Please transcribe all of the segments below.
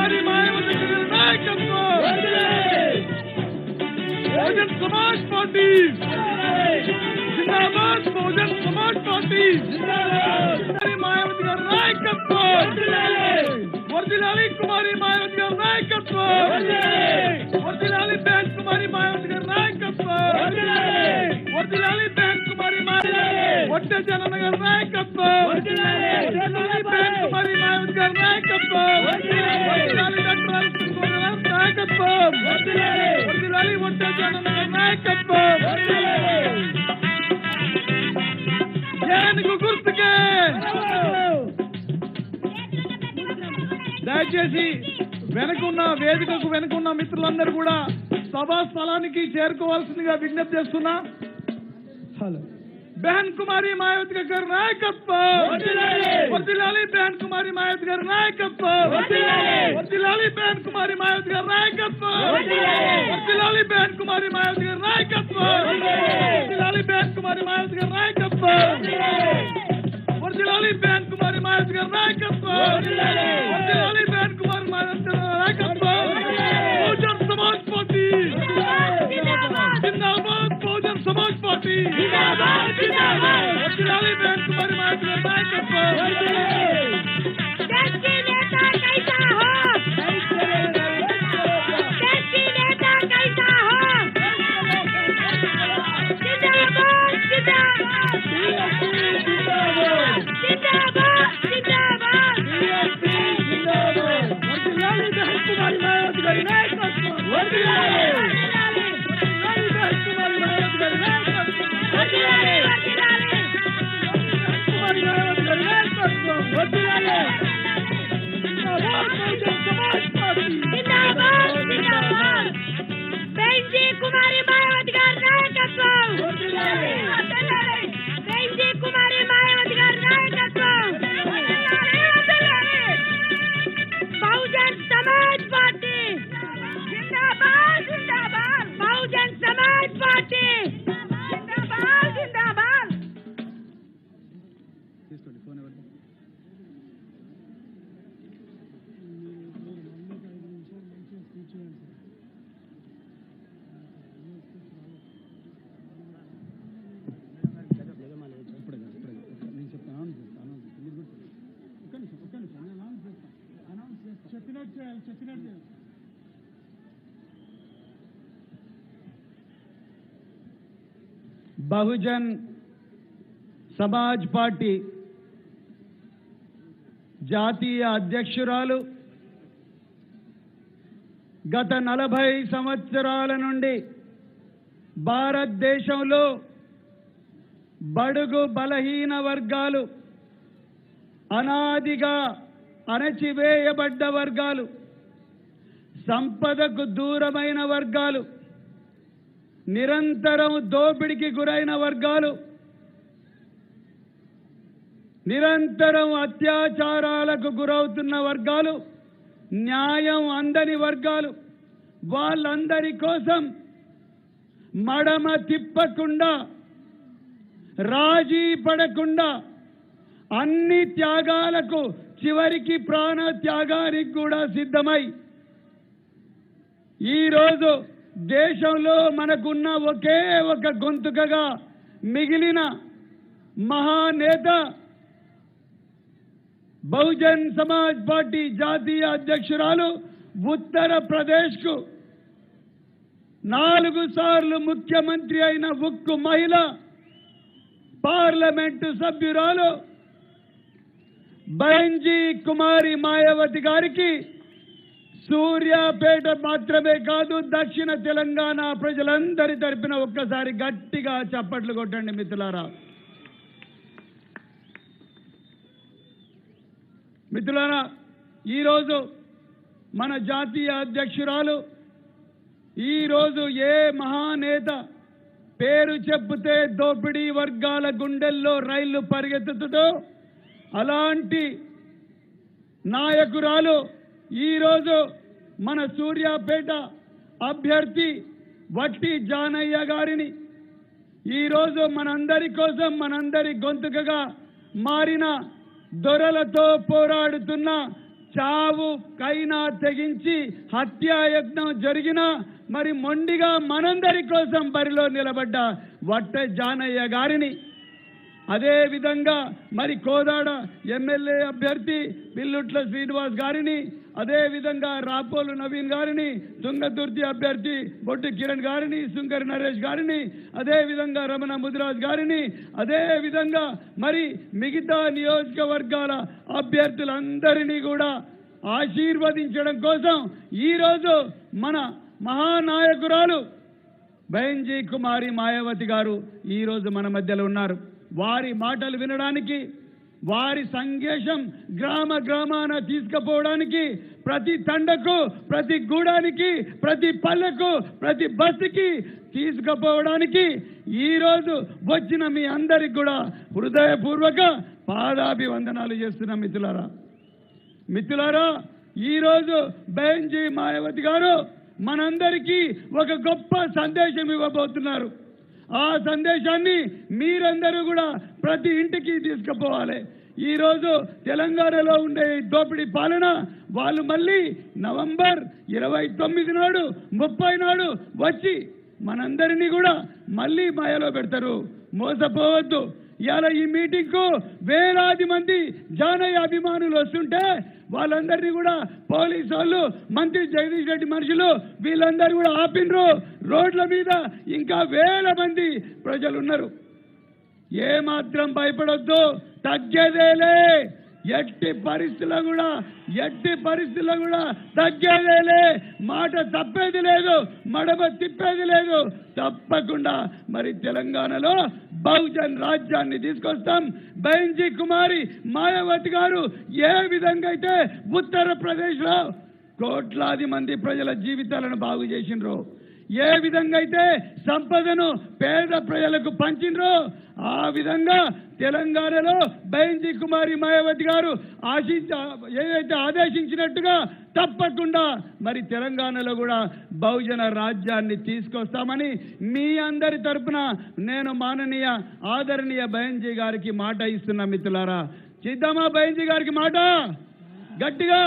कुमारी मायावती गारी नायकत्వం बहुजन समाज पार्टी जिंदाबाद बहुजन समाज पार्टी जिंदाबाद मायावती गारी नायकत्వం వర్ధిల్లాలి కుమారి మాయావతి గారి నాయకత్వం వర్ధిల్లాలి బహన్ కుమారి మాయావతి గారి నాయకత్వం వర్ధిల్లాలి బహన్ కుమారి మాయావతి ఒట్టే జనన గారి నాయకత్వం వర్ధిల్లాలి బహన్ కుమారి మాయావతి గారి నాయకత్వం వర్ధిల్లాలి డాక్టర్ రాజశేఖర్ గారి నాయకత్వం వర్ధిల్లాలి ఒట్టే జనన గారి నాయకత్వం ఏనుగు గుర్తుకే దయచేసి వెనుకున్న వేదికకు వెనుకున్న మిత్రులందరూ కూడా సభా స్థలానికి చేరుకోవాల్సిందిగా విజ్ఞప్తి చేస్తున్నా. హలో బహన్ కుమారి మాయావతి గారి నాయకత్వం వర్ధిల్లాలి బహన్ కుమారి మాయావతి గారి నాయకత్వం వర్ధిల్లాలి బహన్ కుమారి మాయావతి గారి నాయకత్వం వర్ధిల్లాలి బహన్ కుమారి మాయావతి గారి నాయకత్వం వర్ధిల్లాలి బహన్ కుమారి మాయావతి గారి నాయకత్వం వర్ధిల్లాలి బహన్ కుమారి మాయావతి గారి నాయకత్వం వర్ధిల్లాలి బహన్ కుమారి మాయావతి గారి నాయకత్వం బహుజన్ సమాజ్ పార్టీ जिंदाबाद बहुजन समाज पार्टी जिंदाबाद जिंदाबाद వర్ధిల్లాలి బహన్ కుమారి మాయావతి గారి నాయకత్వం देश की नेता कैसा हो देश की नेता कैसा हो जिंदाबाद जिंदाबाद जिंदाबाद जिंदाबाद వర్ధిల్లాలి బహన్ కుమారి మాయావతి గారి నాయకత్వం వర్ధిల్లాలి कुमारी मायावती गारी नायकत्వం कुमारी मायावती गारी नायकत्వం बहुजन समाज पार्टी जिंदाबाद जिंदाबाद बहुजन समाज पार्टी जिंदाबाद जिंदाबाद बहुजन समाज पार्टी జాతీయ అధ్యక్షురాలు గత 40 సంవత్సరాల నుండి భారతదేశంలో బడుగు బలహీన వర్గాలు అనాదిగా అణచివేయబడ్డ వర్గాలు సంపదకు దూరమైన వర్గాలు నిరంతరం దోపిడీకి గురైన వర్గాలు నిరంతరం అత్యాచారాలకు గురవుతున్న వర్గాలు న్యాయం అందని వర్గాలు వాళ్ళందరి కోసం మడమ తిప్పకుండా రాజీ పడకుండా అన్ని త్యాగాలకు చివరికి ప్రాణ త్యాగానికి కూడా సిద్ధమై ఈ రోజు దేశంలో మనకున్న ఒకే ఒక గొంతుకగా మిగిలిన మహానేత बहुजन समाज पार्टी జాతీయ అధ్యక్షురాలు ఉత్తరప్రదేశ్ కు 4 సార్లు ముఖ్యమంత్రి అయిన ఉక్కు మహిళ పార్లమెంటు సభ్యురాలు బహన్జీ కుమారి మాయావతి గారికి సూర్యాపేట మాత్రమే కాదు దక్షిణ తెలంగాణ ప్రజలందరి తరపున ఒక్కసారి గట్టిగా చప్పట్లు కొట్టండి మిత్రులారా. మిత్రులారా, ఈరోజు మన జాతీయ అధ్యక్షురాలు ఈరోజు ఏ మహానేత పేరు చెప్తే దోపిడీ వర్గాల గుండెల్లో రైళ్లు పరిగెత్తుతుందో అలాంటి నాయకురాలు ఈరోజు మన సూర్యాపేట అభ్యర్థి వట్టి జానయ్య గారిని ఈరోజు మనందరి కోసం మనందరి గొంతుకగా మారిన దొరలతో పోరాడుతున్న చావు కైనా తెగించి హత్యాయజ్ఞం జరిగిన మరి మొండిగా మనందరి కోసం బరిలో నిలబడ్డ వట్టే జానయ్య గారిని, అదే విధంగా మరి కోదాడ ఎమ్మెల్యే అభ్యర్థి పిల్లుట్ల శ్రీనివాస్ గారిని, అదే విధంగా రాపోలు నవీన్ గారిని, తుంగతుర్తి అభ్యర్థి బొట్టు కిరణ్ గారిని, సుంకర్ నరేష్ గారిని, అదే విధంగా రమణ ముదిరాజ్ గారిని, అదే విధంగా మరి మిగతా నియోజకవర్గాల అభ్యర్థులందరినీ కూడా ఆశీర్వదించడం కోసం ఈరోజు మన మహానాయకురాలు బెంజీ కుమారి మాయావతి గారు ఈరోజు మన మధ్యలో ఉన్నారు. వారి మాటలు వినడానికి, వారి సందేశం గ్రామ గ్రామాన తీసుకుపోవడానికి, ప్రతి తండకు, ప్రతి గూడానికి, ప్రతి పల్లెకు, ప్రతి బస్సుకి తీసుకుపోవడానికి ఈరోజు వచ్చిన మీ అందరికి కూడా హృదయపూర్వక పాదాభివందనాలు చేస్తున్నాం. మిత్రులారా, ఈరోజు బెంజీ మాయావతి గారు మనందరికీ ఒక గొప్ప సందేశం ఇవ్వబోతున్నారు. ఆ సందేశాన్ని మీరందరూ కూడా ప్రతి ఇంటికి తీసుకుపోవాలి. ఈరోజు తెలంగాణలో ఉండే దోపిడీ పాలన వాళ్ళు మళ్ళీ నవంబర్ 29 నాడు 30 నాడు వచ్చి మనందరినీ కూడా మళ్ళీ మాయలో పెడతారు. మోసపోవద్దు. ఇవాళ ఈ మీటింగ్కు వేలాది మంది జానయ్య అభిమానులు వస్తుంటే వాళ్ళందరినీ కూడా పోలీసు వాళ్ళు, మంత్రి జగదీష్ రెడ్డి మనుషులు వీళ్ళందరూ కూడా ఆపినరు. రోడ్ల మీద ఇంకా వేల మంది ప్రజలు ఉన్నారు. ఏమాత్రం భయపడొద్దు, తగ్గేదేలే. ఎట్టి పరిస్థితుల్లో కూడా తగ్గేదేలే. మాట తప్పేది లేదు, మడమ తిప్పేది లేదు. తప్పకుండా మరి తెలంగాణలో బహుజన్ రాజ్యాన్ని తీసుకొస్తాం. బెంజీ కుమారి మాయావతి గారు ఏ విధంగా అయితే ఉత్తరప్రదేశ్లో కోట్లాది మంది ప్రజల జీవితాలను బాగు చేసినరు, ఏ విధంగా అయితే సంపదను పేద ప్రజలకు పంచినరో ఆ విధంగా తెలంగాణలో బెంజీ కుమారి మాయావతి గారు ఏదైతే ఆదేశించినట్టుగా తప్పకుండా మరి తెలంగాణలో కూడా బహుజన రాజ్యాన్ని తీసుకొస్తామని మీ అందరి తరపున నేను మాననీయ ఆదరణీయ బెంజీ గారికి మాట ఇస్తున్నా. మిత్రులారా, చేద్దామా బెంజీ గారికి మాట గట్టిగా?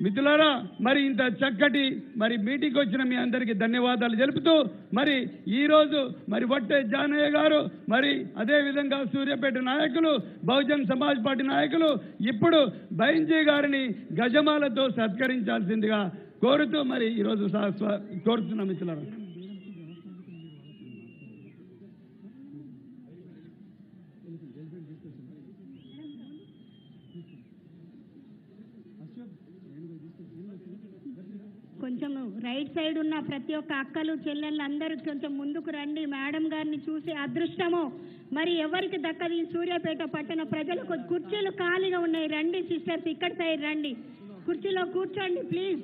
మిత్రులారా, మరి ఇంత చక్కటి మరి మీటింగ్ వచ్చిన మీ అందరికీ ధన్యవాదాలు తెలుపుతూ మరి ఈరోజు మరి వట్టే జానయ్య గారు, మరి అదే విధంగా సూర్యాపేట నాయకులు, బహుజన్ సమాజ్ పార్టీ నాయకులు ఇప్పుడు బెంజీ గారిని గజమాలతో సత్కరించాల్సిందిగా కోరుతూ మరి ఈరోజు కోరుతున్నాం. మిత్రులారా, కొంచెం రైట్ సైడ్ ఉన్న ప్రతి ఒక్క అక్కలు చెల్లెళ్ళు అందరూ కొంచెం ముందుకు రండి. మేడం గారిని చూసే అదృష్టము మరి ఎవరికి దక్కది. సూర్యాపేట పట్టణ ప్రజలకు కుర్చీలు ఖాళీగా ఉన్నాయి. రండి సిస్టర్స్, ఇక్కడ సైడ్ రండి, కుర్చీలో కూర్చోండి ప్లీజ్.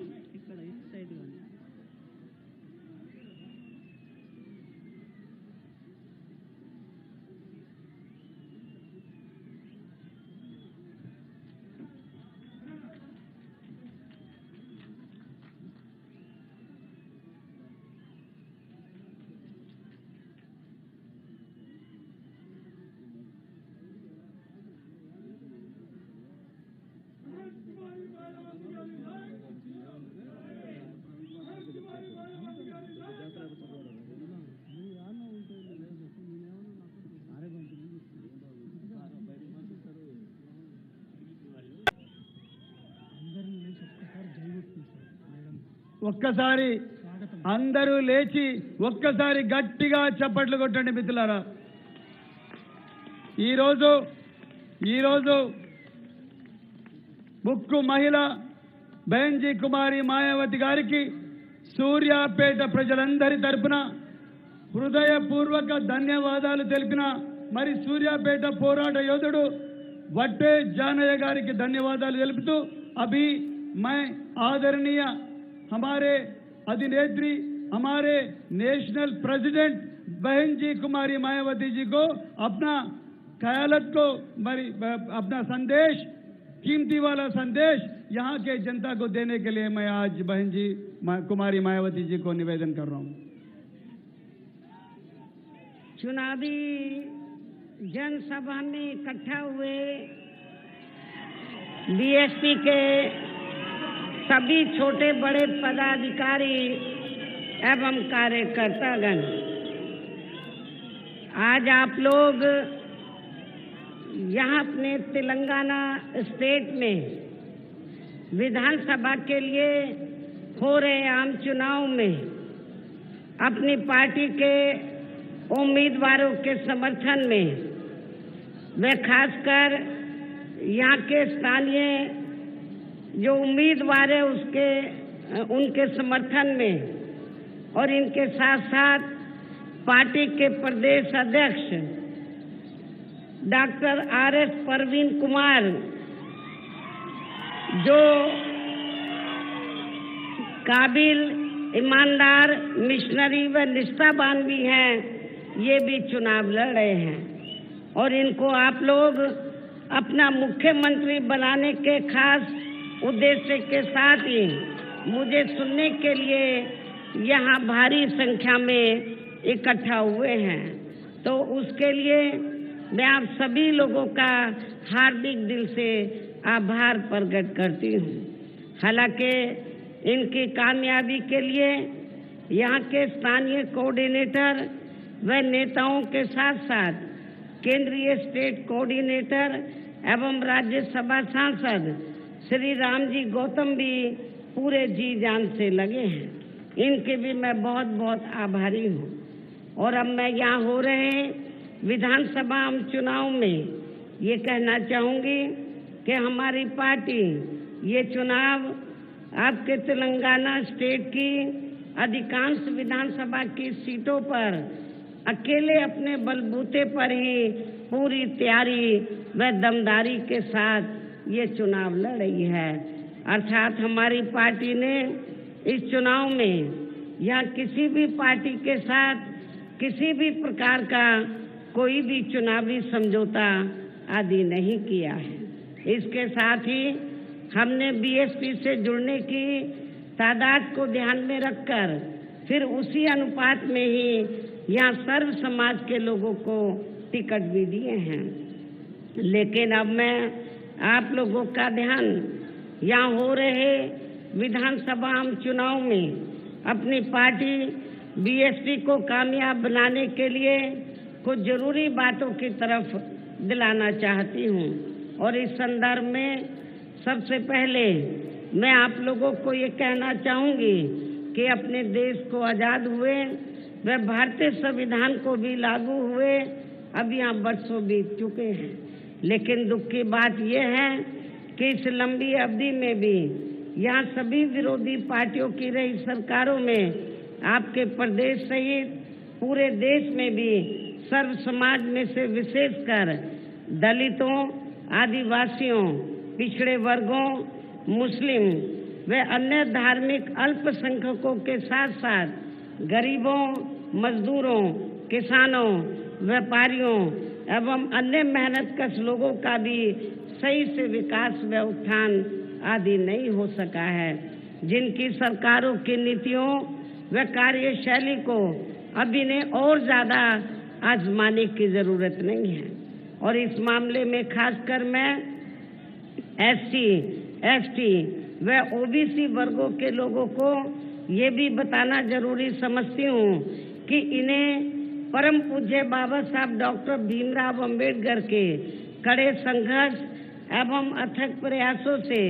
ఒక్కసారి అందరూ లేచి ఒక్కసారి గట్టిగా చప్పట్లు కొట్టండి. మిత్రులారా, ఈరోజు ముక్కు మహిళ బెంజీ కుమారి మాయావతి గారికి సూర్యాపేట ప్రజలందరి తరపున హృదయపూర్వక ధన్యవాదాలు తెలిపిన మరి సూర్యాపేట పోరాట యోధుడు వట్టే జానయ్య గారికి ధన్యవాదాలు తెలుపుతూ अभी मैं आदरणीय हमारे अधिनेत्री हमारे नेशनल प्रेसिडेंट बहन जी कुमारी मायावती जी को अपना ख्यालत को अपना संदेश, कीमती वाला संदेश यहाँ के जनता को देने के लिए मैं आज बहन जी कुमारी मायावती जी को निवेदन कर रहा हूँ। चुनावी जनसभा में इकट्ठा हुए बीएसपी के सभी छोटे बड़े पदाधिकारी एवं कार्यकर्तागण, आज आप लोग यहाँ अपने तेलंगाना स्टेट में विधानसभा के लिए हो रहे आम चुनाव में अपनी पार्टी के उम्मीदवारों के समर्थन में व खासकर यहाँ के स्थानीय जो उम्मीदवार है उनके समर्थन में और इनके साथ साथ पार्टी के प्रदेश अध्यक्ष डॉक्टर आर.एस. परवीन कुमार, जो काबिल, ईमानदार, मिशनरी व निष्ठावान भी हैं, ये भी चुनाव लड़ रहे हैं और इनको आप लोग अपना मुख्यमंत्री बनाने के खास उद्देश्य के साथ ही मुझे सुनने के लिए यहाँ भारी संख्या में इकट्ठा हुए हैं। तो उसके लिए मैं आप सभी लोगों का हार्दिक दिल से आभार प्रकट करती हूँ। हालांकि इनकी कामयाबी के लिए यहाँ के स्थानीय कोऑर्डिनेटर व नेताओं के साथ साथ केंद्रीय स्टेट कोऑर्डिनेटर एवं राज्यसभा सांसद श्री रामजी गौतम भी पूरे जी जान से लगे हैं। इनके भी मैं बहुत बहुत आभारी हूँ। और अब मैं यहाँ हो रहे विधानसभा चुनाव में ये कहना चाहूँगी कि हमारी पार्टी ये चुनाव आपके तेलंगाना स्टेट की अधिकांश विधानसभा की सीटों पर अकेले अपने बलबूते पर ही पूरी तैयारी व दमदारी के साथ ये चुनाव लड़ रही है। अर्थात हमारी पार्टी ने इस चुनाव में या किसी भी पार्टी के साथ किसी भी प्रकार का कोई भी चुनावी समझौता आदि नहीं किया है। इसके साथ ही हमने बीएसपी से जुड़ने की तादाद को ध्यान में रखकर फिर उसी अनुपात में ही यहाँ सर्व समाज के लोगों को टिकट भी दिए हैं। लेकिन अब मैं आप लोगों का ध्यान यहाँ हो रहे विधानसभा चुनाव में अपनी पार्टी बीएसपी को कामयाब बनाने के लिए कुछ जरूरी बातों की तरफ दिलाना चाहती हूँ। और इस संदर्भ में सबसे पहले मैं आप लोगों को ये कहना चाहूँगी कि अपने देश को आज़ाद हुए व भारतीय संविधान को भी लागू हुए अब यहाँ वर्षों बीत चुके हैं। लेकिन दुख की बात यह है कि इस लंबी अवधि में भी यहाँ सभी विरोधी पार्टियों की रही सरकारों में आपके प्रदेश सहित पूरे देश में भी सर्व समाज में से विशेषकर दलितों, आदिवासियों, पिछड़े वर्गों, मुस्लिम व अन्य धार्मिक अल्पसंख्यकों के साथ साथ गरीबों, मजदूरों, किसानों, व्यापारियों एवं अन्य मेहनतकश लोगों का भी सही से विकास व उत्थान आदि नहीं हो सका है, जिनकी सरकारों की नीतियों व कार्यशैली को अब इन्हें और ज्यादा आजमाने की जरूरत नहीं है। और इस मामले में खासकर मैं एससी, एसटी व ओबीसी वर्गों के लोगों को ये भी बताना जरूरी समझती हूँ कि इन्हें परम पूज्य बाबा साहब डॉक्टर भीमराव अंबेडकर के कड़े संघर्ष एवं अथक प्रयासों से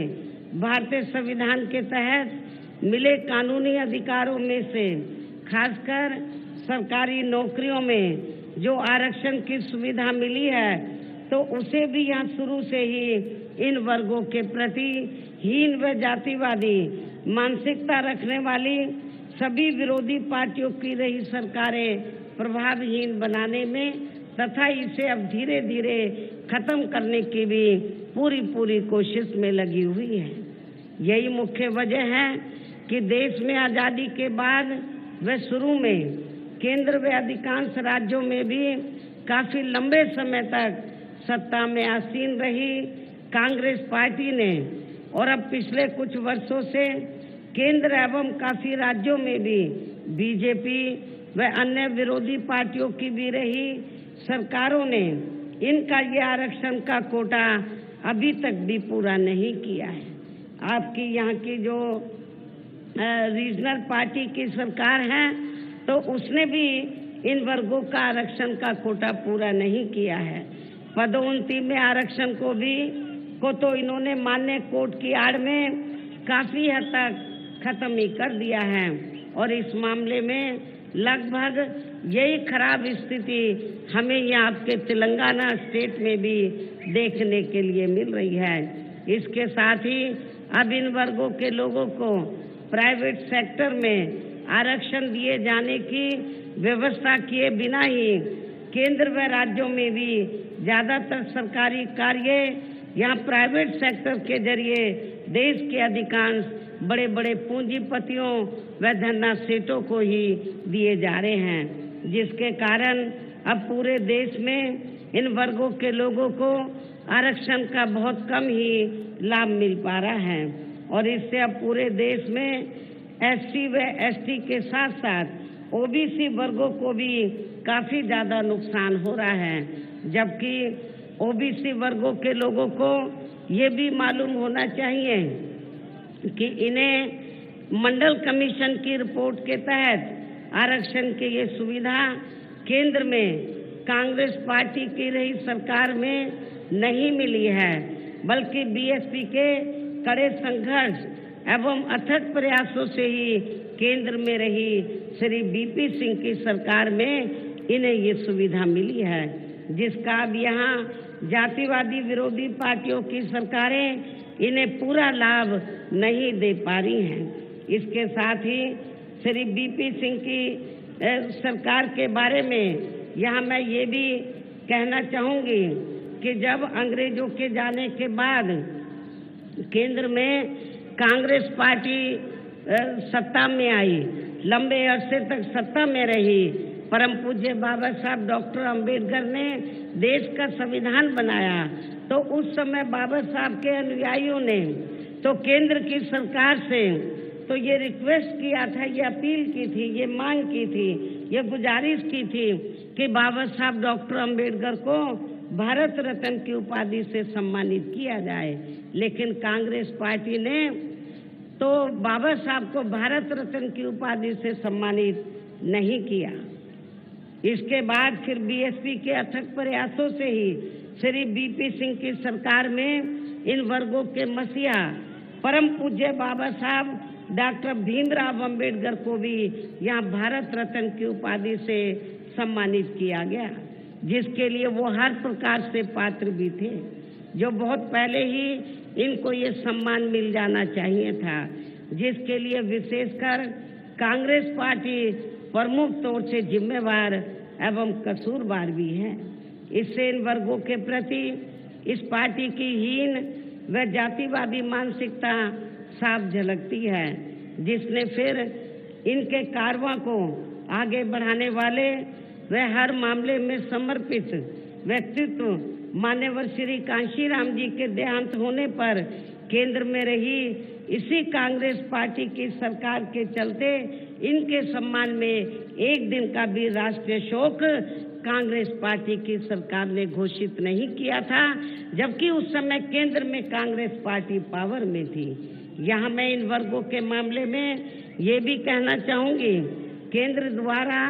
भारतीय संविधान के तहत मिले कानूनी अधिकारों में से खासकर सरकारी नौकरियों में जो आरक्षण की सुविधा मिली है, तो उसे भी यहाँ शुरू से ही इन वर्गों के प्रति हीन व जातिवादी मानसिकता रखने वाली सभी विरोधी पार्टियों की रही सरकारें प्रभावहीन बनाने में तथा इसे अब धीरे धीरे खत्म करने की भी पूरी कोशिश में लगी हुई है। यही मुख्य वजह है कि देश में आज़ादी के बाद व शुरू में केंद्र व अधिकांश राज्यों में भी काफी लंबे समय तक सत्ता में आसीन रही कांग्रेस पार्टी ने और अब पिछले कुछ वर्षों से केंद्र एवं काफी राज्यों में भी बीजेपी व अन्य विरोधी पार्टियों की भी रही सरकारों ने इनका ये आरक्षण का कोटा अभी तक भी पूरा नहीं किया है। आपकी यहाँ की जो रीजनल पार्टी की सरकार है तो उसने भी इन वर्गों का आरक्षण का कोटा पूरा नहीं किया है। पदोन्नति में आरक्षण को तो इन्होंने मान्य कोर्ट की आड़ में काफी हद तक खत्म ही कर दिया है और इस मामले में लगभग यही खराब स्थिति हमें यहाँ आपके तेलंगाना स्टेट में भी देखने के लिए मिल रही है। इसके साथ ही अब इन वर्गों के लोगों को प्राइवेट सेक्टर में आरक्षण दिए जाने की व्यवस्था किए बिना ही केंद्र व राज्यों में भी ज्यादातर सरकारी कार्य यहाँ प्राइवेट सेक्टर के जरिए देश के अधिकांश बड़े बड़े पूंजीपतियों व धन्ना सेठों को ही दिए जा रहे हैं, जिसके कारण अब पूरे देश में इन वर्गों के लोगों को आरक्षण का बहुत कम ही लाभ मिल पा रहा है और इससे अब पूरे देश में एससी व एसटी के साथ साथ ओबीसी वर्गों को भी काफी ज्यादा नुकसान हो रहा है, जबकि ओबीसी वर्गों के लोगों को ये भी मालूम होना चाहिए कि इन्हें मंडल कमीशन की रिपोर्ट के तहत आरक्षण की ये सुविधा केंद्र में कांग्रेस पार्टी की रही सरकार में नहीं मिली है, बल्कि बीएसपी के कड़े संघर्ष एवं अथक प्रयासों से ही केंद्र में रही श्री बीपी सिंह की सरकार में इन्हें ये सुविधा मिली है, जिसका अब यहाँ जातिवादी विरोधी पार्टियों की सरकारें इन्हें पूरा लाभ नहीं दे पा रही हैं। इसके साथ ही श्री बीपी सिंह की सरकार के बारे में यहाँ मैं ये भी कहना चाहूँगी कि जब अंग्रेजों के जाने के बाद केंद्र में कांग्रेस पार्टी सत्ता में आई, लंबे अरसे तक सत्ता में रही, परम पूज्य बाबा साहब डॉक्टर अंबेडकर ने देश का संविधान बनाया, तो उस समय बाबा साहब के अनुयायियों ने तो केंद्र की सरकार से तो ये रिक्वेस्ट किया था, ये अपील की थी, ये मांग की थी, ये गुजारिश की थी कि बाबा साहब डॉक्टर अंबेडकर को भारत रत्न की उपाधि से सम्मानित किया जाए, लेकिन कांग्रेस पार्टी ने तो बाबा साहब को भारत रत्न की उपाधि से सम्मानित नहीं किया। इसके बाद फिर बीएसपी के अथक प्रयासों से ही श्री बीपी सिंह की सरकार में इन वर्गों के मसीहा परम पूज्य बाबा साहब डॉक्टर भीमराव अंबेडकर को भी यहाँ भारत रत्न की उपाधि से सम्मानित किया गया, जिसके लिए वो हर प्रकार से पात्र भी थे, जो बहुत पहले ही इनको ये सम्मान मिल जाना चाहिए था, जिसके लिए विशेषकर कांग्रेस पार्टी प्रमुख तौर से जिम्मेवार एवं कसूरवार भी है। इससे इन वर्गों के प्रति इस पार्टी की हीन व जातिवादी मानसिकता साफ झलकती है, जिसने फिर इनके कारवां को आगे बढ़ाने वाले व हर मामले में समर्पित व्यक्तित्व मान्यवर श्री कांशीराम जी के देहांत होने पर केंद्र में रही इसी कांग्रेस पार्टी की सरकार के चलते इनके सम्मान में एक दिन का भी राष्ट्रीय शोक कांग्रेस पार्टी की सरकार ने घोषित नहीं किया था, जबकि उस समय केंद्र में कांग्रेस पार्टी पावर में थी। यहाँ मैं इन वर्गों के मामले में ये भी कहना चाहूँगी, केंद्र द्वारा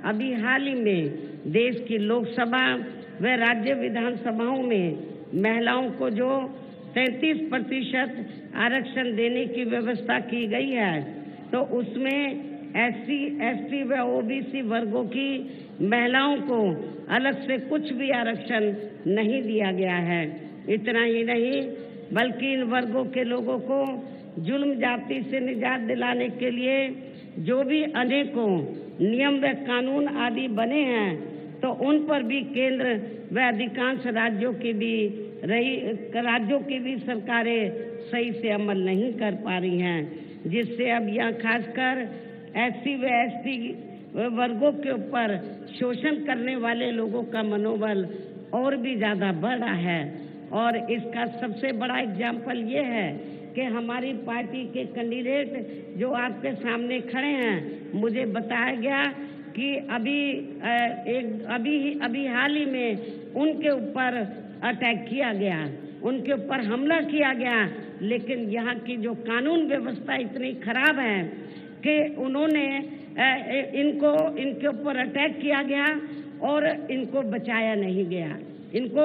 अभी हाल ही में देश की लोकसभा व राज्य विधानसभाओं में महिलाओं को जो 33% आरक्षण देने की व्यवस्था की गई है, तो उसमें एससी, एसटी व ओबीसी वर्गों की महिलाओं को अलग से कुछ भी आरक्षण नहीं दिया गया है। इतना ही नहीं, बल्कि इन वर्गों के लोगों को जुल्म जाति से निजात दिलाने के लिए जो भी अनेकों नियम व कानून आदि बने हैं, तो उन पर भी केंद्र व अधिकांश राज्यों की भी सरकारें सही से अमल नहीं कर पा रही हैं, जिससे अब यहाँ खासकर एससी व एसटी वर्गों के ऊपर शोषण करने वाले लोगों का मनोबल और भी ज्यादा बढ़ रहा है। और इसका सबसे बड़ा एग्जाम्पल ये है कि हमारी पार्टी के कैंडिडेट जो आपके सामने खड़े हैं, मुझे बताया गया कि अभी हाल ही में उनके ऊपर अटैक किया गया। उनके ऊपर हमला किया गया, लेकिन यहाँ की जो कानून व्यवस्था इतनी खराब है कि उन्होंने इनके ऊपर अटैक किया गया और इनको बचाया नहीं गया, इनके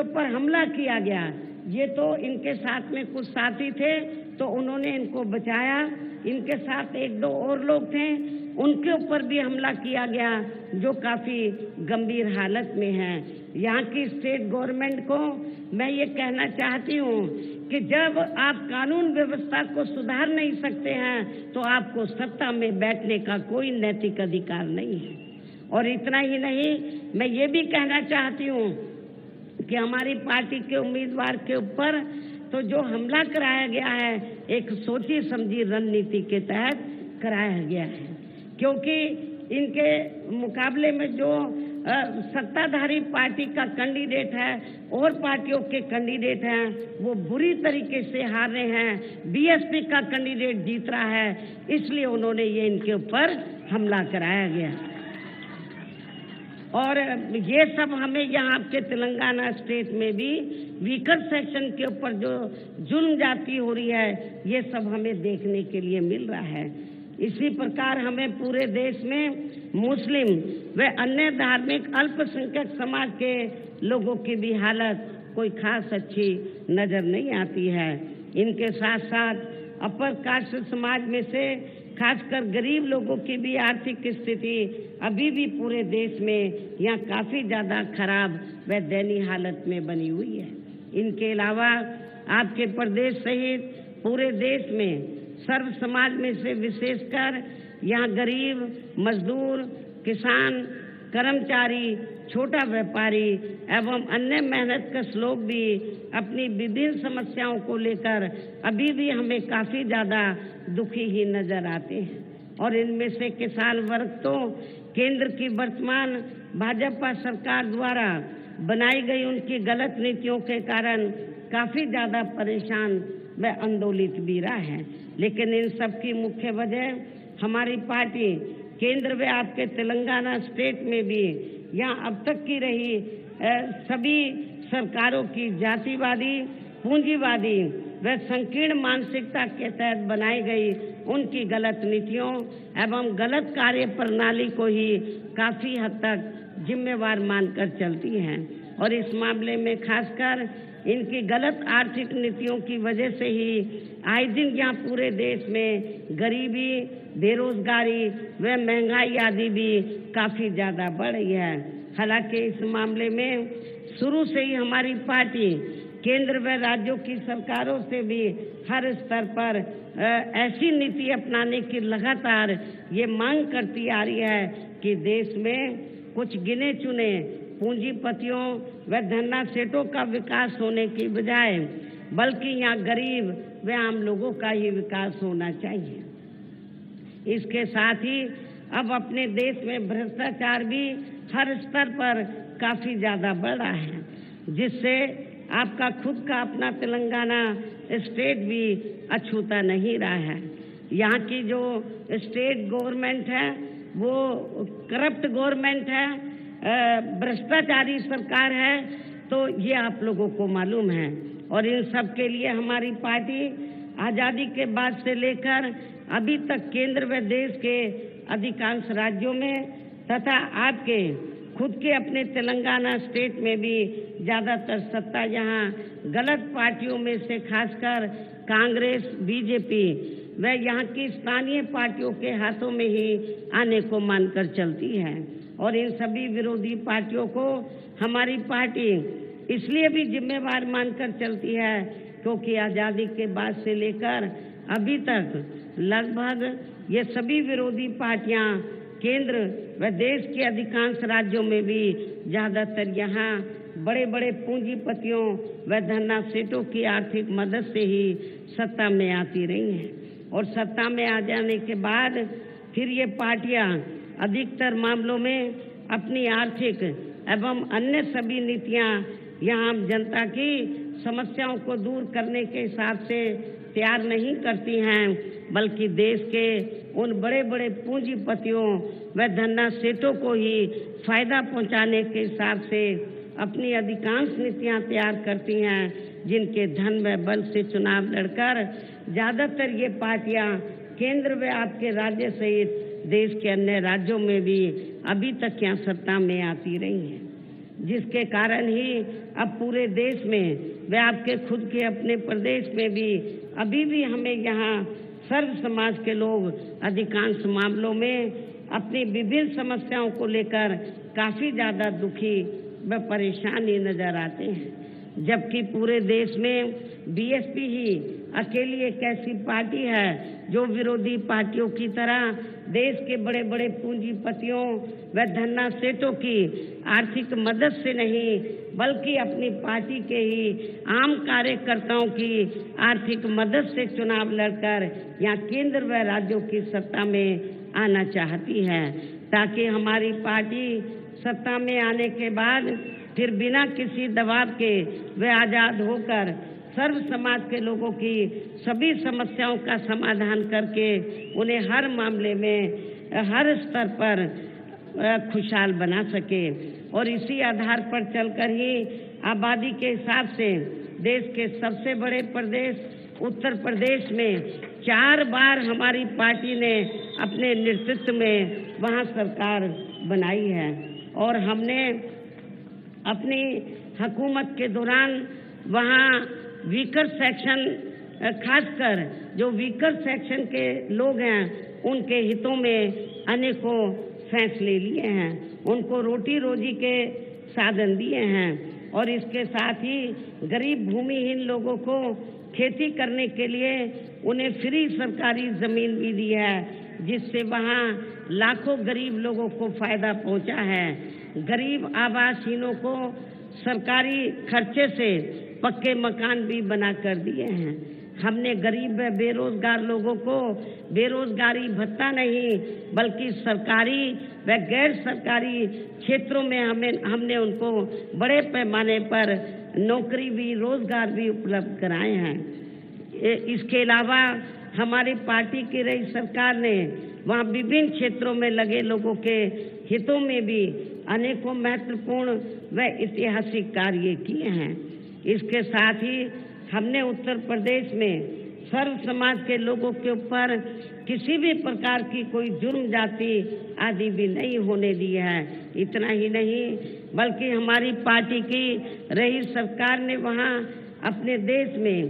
ऊपर हमला किया गया। ये तो इनके साथ में कुछ साथी थे तो उन्होंने इनको बचाया, इनके साथ एक दो और लोग थे, उनके ऊपर भी हमला किया गया जो काफी गंभीर हालत में हैं। यहाँ की स्टेट गवर्नमेंट को मैं ये कहना चाहती हूँ कि जब आप कानून व्यवस्था को सुधार नहीं सकते हैं तो आपको सत्ता में बैठने का कोई नैतिक अधिकार नहीं है। और इतना ही नहीं, मैं ये भी कहना चाहती हूँ कि हमारी पार्टी के उम्मीदवार के ऊपर तो जो हमला कराया गया है एक सोची समझी रणनीति के तहत कराया गया है, क्योंकि इनके मुकाबले में जो सत्ताधारी पार्टी का कैंडिडेट है और पार्टियों के कैंडिडेट हैं वो बुरी तरीके से हार रहे हैं। बीएसपी का कैंडिडेट जीत रहा है, इसलिए उन्होंने ये इनके ऊपर हमला कराया गया। और ये सब हमें यहाँ आपके तेलंगाना स्टेट में भी वीकर सेक्शन के ऊपर जो जुल्म जाती हो रही है ये सब हमें देखने के लिए मिल रहा है। इसी प्रकार हमें पूरे देश में मुस्लिम व अन्य धार्मिक अल्पसंख्यक समाज के लोगों की भी हालत कोई खास अच्छी नजर नहीं आती है। इनके साथ साथ अपर कास्ट समाज में से खासकर गरीब लोगों की भी आर्थिक स्थिति अभी भी पूरे देश में यहाँ काफी ज्यादा खराब व दयनीय हालत में बनी हुई है। इनके अलावा आपके प्रदेश सहित पूरे देश में सर्व समाज में से विशेषकर यहाँ गरीब, मजदूर, किसान, कर्मचारी, छोटा व्यापारी एवं अन्य मेहनतकश लोग भी अपनी विभिन्न समस्याओं को लेकर अभी भी हमें काफी ज्यादा दुखी ही नजर आते हैं। और इनमें से किसान वर्ग तो केंद्र की वर्तमान भाजपा सरकार द्वारा बनाई गई उनकी गलत नीतियों के कारण काफी ज्यादा परेशान व आंदोलित भी रहा है। लेकिन इन सब की मुख्य वजह हमारी पार्टी केंद्र व आपके तेलंगाना स्टेट में भी यहाँ अब तक की रही सभी सरकारों की जातिवादी, पूंजीवादी व संकीर्ण मानसिकता के तहत बनाई गई उनकी गलत नीतियों एवं गलत कार्य प्रणाली को ही काफी हद तक जिम्मेवार मानकर चलती हैं। और इस मामले में खासकर इनकी गलत आर्थिक नीतियों की वजह से ही आए दिन यहाँ पूरे देश में गरीबी, बेरोजगारी व महंगाई आदि भी काफी ज्यादा बढ़ रही है। हालांकि इस मामले में शुरू से ही हमारी पार्टी केंद्र व राज्यों की सरकारों से भी हर स्तर पर ऐसी नीति अपनाने की लगातार ये मांग करती आ रही है कि देश में कुछ गिने चुने पूंजीपतियों व धन्ना सेठों का विकास होने की बजाय बल्कि यहाँ गरीब व आम लोगों का ही विकास होना चाहिए। इसके साथ ही अब अपने देश में भ्रष्टाचार भी हर स्तर पर काफी ज्यादा बढ़ रहा है, जिससे आपका खुद का अपना तेलंगाना स्टेट भी अछूता नहीं रहा है। यहाँ की जो स्टेट गवर्नमेंट है वो करप्ट गवर्नमेंट है, भ्रष्टाचारी सरकार है, तो ये आप लोगों को मालूम है। और इन सब के लिए हमारी पार्टी आजादी के बाद से लेकर अभी तक केंद्र व देश के अधिकांश राज्यों में तथा आपके खुद के अपने तेलंगाना स्टेट में भी ज्यादातर सत्ता यहाँ गलत पार्टियों में से खासकर कांग्रेस, बीजेपी व यहाँ की स्थानीय पार्टियों के हाथों में ही आने को मानकर चलती है। और इन सभी विरोधी पार्टियों को हमारी पार्टी इसलिए भी जिम्मेवार मानकर चलती है क्योंकि आजादी के बाद से लेकर अभी तक लगभग ये सभी विरोधी पार्टियां केंद्र व देश के अधिकांश राज्यों में भी ज्यादातर यहाँ बड़े बड़े पूंजीपतियों व धन्ना सेठों की आर्थिक मदद से ही सत्ता में आती रही हैं। और सत्ता में आ जाने के बाद फिर ये पार्टियां अधिकतर मामलों में अपनी आर्थिक एवं अन्य सभी नीतियां यहाँ जनता की समस्याओं को दूर करने के हिसाब से तैयार नहीं करती हैं, बल्कि देश के उन बड़े बड़े पूंजीपतियों व धन्ना सेठों को ही फायदा पहुंचाने के हिसाब से अपनी अधिकांश नीतियां तैयार करती हैं, जिनके धन व बल से चुनाव लड़कर ज्यादातर ये पार्टियां केंद्र व आपके राज्य सहित देश के अन्य राज्यों में भी अभी तक यहाँ सत्ता में आती रही हैं, जिसके कारण ही अब पूरे देश में व आपके खुद के अपने प्रदेश में भी अभी भी हमें यहाँ सर्व समाज के लोग अधिकांश मामलों में अपनी विभिन्न समस्याओं को लेकर काफी ज्यादा दुखी व परेशान ही नजर आते हैं, जबकि पूरे देश में बीएसपी ही अकेली एक ऐसी पार्टी है जो विरोधी पार्टियों की तरह देश के बड़े बड़े पूंजीपतियों व धन्ना सेठों की आर्थिक मदद से नहीं, बल्कि अपनी पार्टी के ही आम कार्यकर्ताओं की आर्थिक मदद से चुनाव लड़कर यहाँ केंद्र व राज्यों की सत्ता में आना चाहती है, ताकि हमारी पार्टी सत्ता में आने के बाद फिर बिना किसी दबाव के वे आजाद होकर सर्व समाज के लोगों की सभी समस्याओं का समाधान करके उन्हें हर मामले में हर स्तर पर खुशहाल बना सके। और इसी आधार पर चलकर ही आबादी के हिसाब से देश के सबसे बड़े प्रदेश उत्तर प्रदेश में 4 बार हमारी पार्टी ने अपने नेतृत्व में वहाँ सरकार बनाई है, और हमने अपनी हुकूमत के दौरान वहाँ वीकर सेक्शन, खासकर जो वीकर सेक्शन के लोग हैं उनके हितों में अनेकों फैसले लिए हैं, उनको रोटी रोजी के साधन दिए हैं, और इसके साथ ही गरीब भूमिहीन लोगों को खेती करने के लिए उन्हें फ्री सरकारी जमीन भी दी है, जिससे वहाँ लाखों गरीब लोगों को फायदा पहुंचा है। गरीब आवासहीनों को सरकारी खर्चे से पक्के मकान भी बना कर दिए हैं। हमने गरीब व बेरोजगार लोगों को बेरोजगारी भत्ता नहीं, बल्कि सरकारी व गैर सरकारी क्षेत्रों में हमने उनको बड़े पैमाने पर नौकरी भी रोजगार भी उपलब्ध कराए हैं। इसके अलावा हमारी पार्टी की रही सरकार ने वहाँ विभिन्न क्षेत्रों में लगे लोगों के हितों में भी अनेकों महत्वपूर्ण व ऐतिहासिक कार्य किए हैं। इसके साथ ही हमने उत्तर प्रदेश में सर्व समाज के लोगों के ऊपर किसी भी प्रकार की कोई जुर्म जाति आदि भी नहीं होने दी है। इतना ही नहीं, बल्कि हमारी पार्टी की रही सरकार ने वहाँ अपने देश में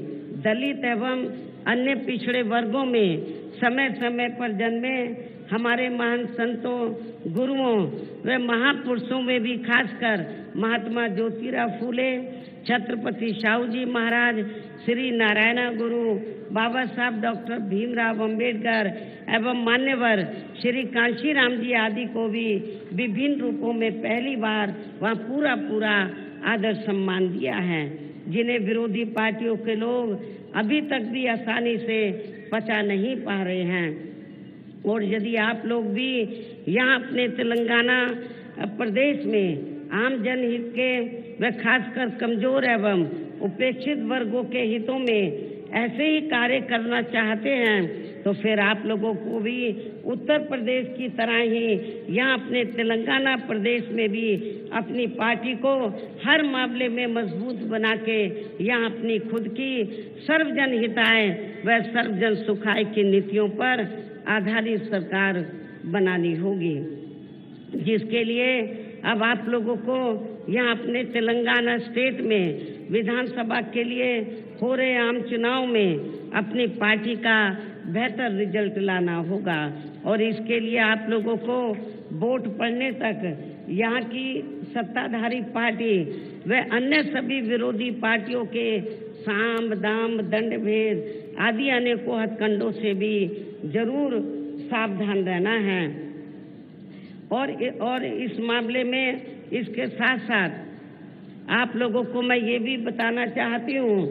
दलित एवं अन्य पिछड़े वर्गों में समय समय पर जन्मे हमारे महान संतों, गुरुओं व महापुरुषों में भी खासकर महात्मा ज्योतिराव फूले, छत्रपति शाहू जी महाराज, श्री नारायण गुरु, बाबा साहब डॉक्टर भीमराव अंबेडकर एवं मान्यवर श्री कांशीराम जी आदि को भी विभिन्न रूपों में पहली बार वहाँ पूरा आदर सम्मान दिया है, जिन्हें विरोधी पार्टियों के लोग अभी तक भी आसानी से पचा नहीं पा रहे हैं। और यदि आप लोग भी यहाँ अपने तेलंगाना प्रदेश में आम जनहित के व खासकर कमजोर एवं उपेक्षित वर्गों के हितों में ऐसे ही कार्य करना चाहते हैं, तो फिर आप लोगों को भी उत्तर प्रदेश की तरह ही यहाँ अपने तेलंगाना प्रदेश में भी अपनी पार्टी को हर मामले में मजबूत बना के यहाँ अपनी खुद की सर्वजन हिताय व सर्वजन सुखाय की नीतियों पर आधारित सरकार बनानी होगी, जिसके लिए अब आप लोगों को यहाँ अपने तेलंगाना स्टेट में विधानसभा के लिए हो रहे आम चुनाव में अपनी पार्टी का बेहतर रिजल्ट लाना होगा। और इसके लिए आप लोगों को वोट पड़ने तक यहाँ की सत्ताधारी पार्टी व अन्य सभी विरोधी पार्टियों के साम दाम दंड भेद आदि अनेकों हथकंडों से भी जरूर सावधान रहना है। और इस मामले में इसके साथ साथ आप लोगों को मैं ये भी बताना चाहती हूँ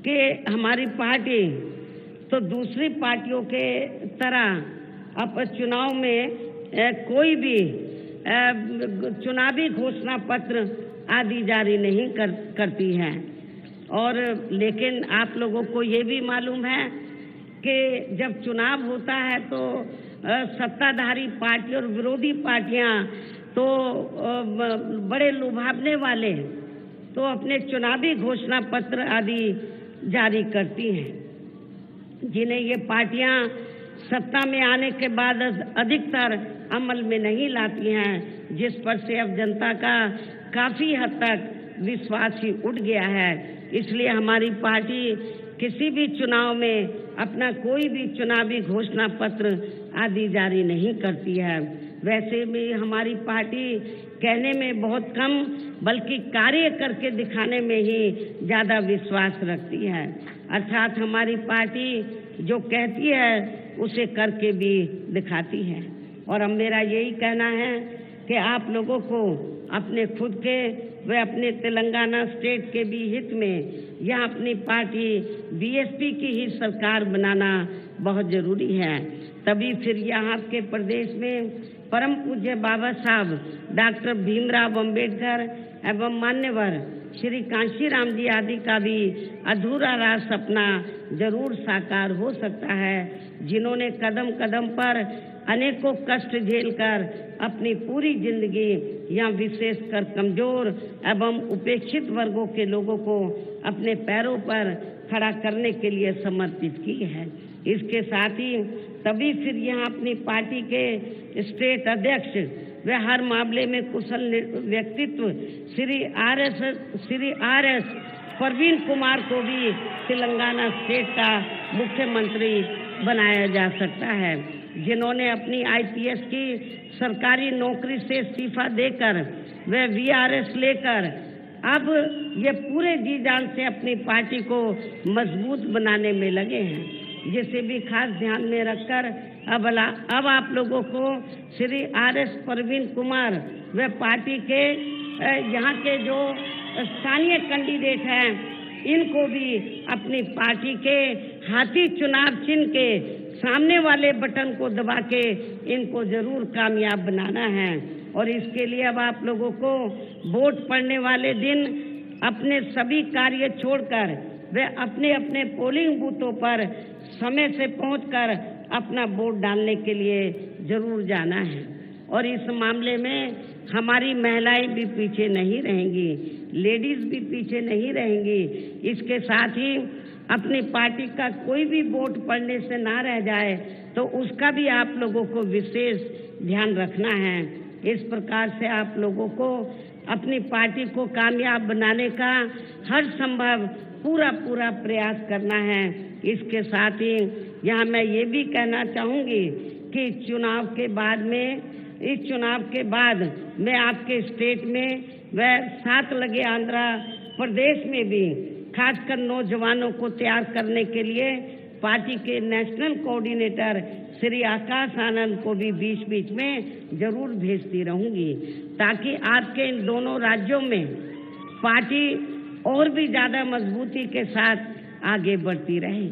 कि हमारी पार्टी तो दूसरी पार्टियों के तरह अब चुनाव में कोई भी चुनावी घोषणा पत्र आदि जारी नहीं करती है। और लेकिन आप लोगों को ये भी मालूम है कि जब चुनाव होता है तो सत्ताधारी पार्टी और विरोधी पार्टियां तो बड़े लुभावने वाले तो अपने चुनावी घोषणा पत्र आदि जारी करती हैं, जिन्हें ये पार्टियां सत्ता में आने के बाद अधिकतर अमल में नहीं लाती हैं, जिस पर से अब जनता का काफी हद तक विश्वास ही उठ गया है। इसलिए हमारी पार्टी किसी भी चुनाव में अपना कोई भी चुनावी घोषणा पत्र आदि जारी नहीं करती है। वैसे भी हमारी पार्टी कहने में बहुत कम बल्कि कार्य करके दिखाने में ही ज़्यादा विश्वास रखती है। अर्थात हमारी पार्टी जो कहती है उसे करके भी दिखाती है। और अब मेरा यही कहना है कि आप लोगों को अपने खुद के व अपने तेलंगाना स्टेट के भी हित में यह अपनी पार्टी बीएसपी की ही सरकार बनाना बहुत जरूरी है। तभी फिर यहाँ के प्रदेश में परम पूज्य बाबा साहब डॉक्टर भीमराव अंबेडकर एवं मान्यवर श्री कांशीराम जी आदि का भी अधूरा राज सपना जरूर साकार हो सकता है, जिन्होंने कदम कदम पर अनेकों कष्ट झेलकर अपनी पूरी जिंदगी यहाँ विशेषकर कमजोर एवं उपेक्षित वर्गों के लोगों को अपने पैरों पर खड़ा करने के लिए समर्पित की है। इसके साथ ही तभी फिर यहाँ अपनी पार्टी के स्टेट अध्यक्ष व हर मामले में कुशल व्यक्तित्व श्री आर एस परवीन कुमार को भी तेलंगाना स्टेट का मुख्यमंत्री बनाया जा सकता है, जिन्होंने अपनी आईपीएस की सरकारी नौकरी से इस्तीफा देकर वे वीआरएस लेकर अब ये पूरे जी जान से अपनी पार्टी को मजबूत बनाने में लगे हैं, जिसे भी खास ध्यान में रखकर अब आप लोगों को श्री आर.एस. परवीन कुमार व पार्टी के यहाँ के जो स्थानीय कैंडिडेट हैं इनको भी अपनी पार्टी के हाथी चुनाव चिन्ह के सामने वाले बटन को दबा के इनको जरूर कामयाब बनाना है। और इसके लिए अब आप लोगों को वोट पड़ने वाले दिन अपने सभी कार्य छोड़कर वे अपने अपने पोलिंग बूथों पर समय से पहुंचकर अपना वोट डालने के लिए जरूर जाना है। और इस मामले में हमारी महिलाएं भी पीछे नहीं रहेंगी, लेडीज भी पीछे नहीं रहेंगी। इसके साथ ही अपनी पार्टी का कोई भी वोट पड़ने से ना रह जाए तो उसका भी आप लोगों को विशेष ध्यान रखना है। इस प्रकार से आप लोगों को अपनी पार्टी को कामयाब बनाने का हर संभव पूरा प्रयास करना है। इसके साथ ही यहाँ मैं ये भी कहना चाहूँगी कि इस चुनाव के बाद मैं आपके स्टेट में व साथ लगे आंध्र प्रदेश में भी खासकर नौजवानों को तैयार करने के लिए पार्टी के नेशनल कोऑर्डिनेटर श्री आकाश आनंद को भी बीच में जरूर भेजती रहूंगी, ताकि आपके इन दोनों राज्यों में पार्टी और भी ज्यादा मजबूती के साथ आगे बढ़ती रहे।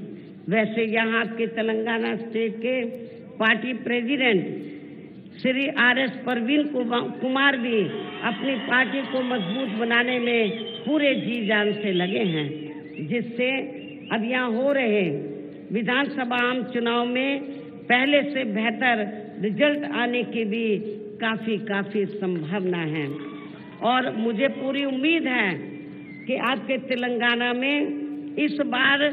वैसे यहाँ आपके तेलंगाना स्टेट के party president Shri RS. Parveen Kumar भी अपनी पार्टी को मजबूत बनाने में पूरे जी जान से लगे हैं, जिससे अब यहाँ हो रहे विधानसभा आम चुनाव में पहले से बेहतर रिजल्ट आने की भी काफी संभावना है। और मुझे पूरी उम्मीद है कि आपके तेलंगाना में इस बार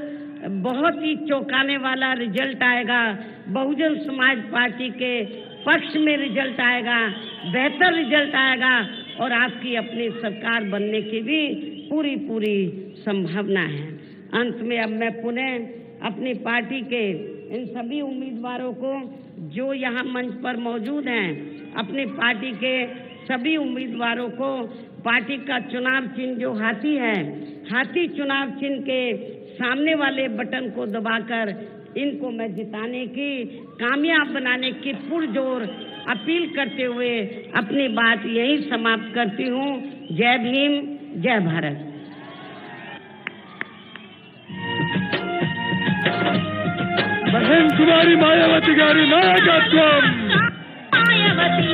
बहुत ही चौंकाने वाला रिजल्ट आएगा। बहुजन समाज पार्टी के पक्ष में रिजल्ट आएगा, बेहतर रिजल्ट आएगा और आपकी अपनी सरकार बनने की भी पूरी संभावना है। अंत में अब मैं पुनः अपनी पार्टी के इन सभी उम्मीदवारों को जो यहाँ मंच पर मौजूद हैं, अपनी पार्टी के सभी उम्मीदवारों को पार्टी का चुनाव चिन्ह जो हाथी है, हाथी चुनाव चिन्ह के सामने वाले बटन को दबाकर इनको मैं जिताने की, कामयाब बनाने की पुरजोर अपील करते हुए अपनी बात यही समाप्त करती हूँ। जय भीम, जय भारत। बहन कुमारी मायावती गारी नायकत्वम। मायावती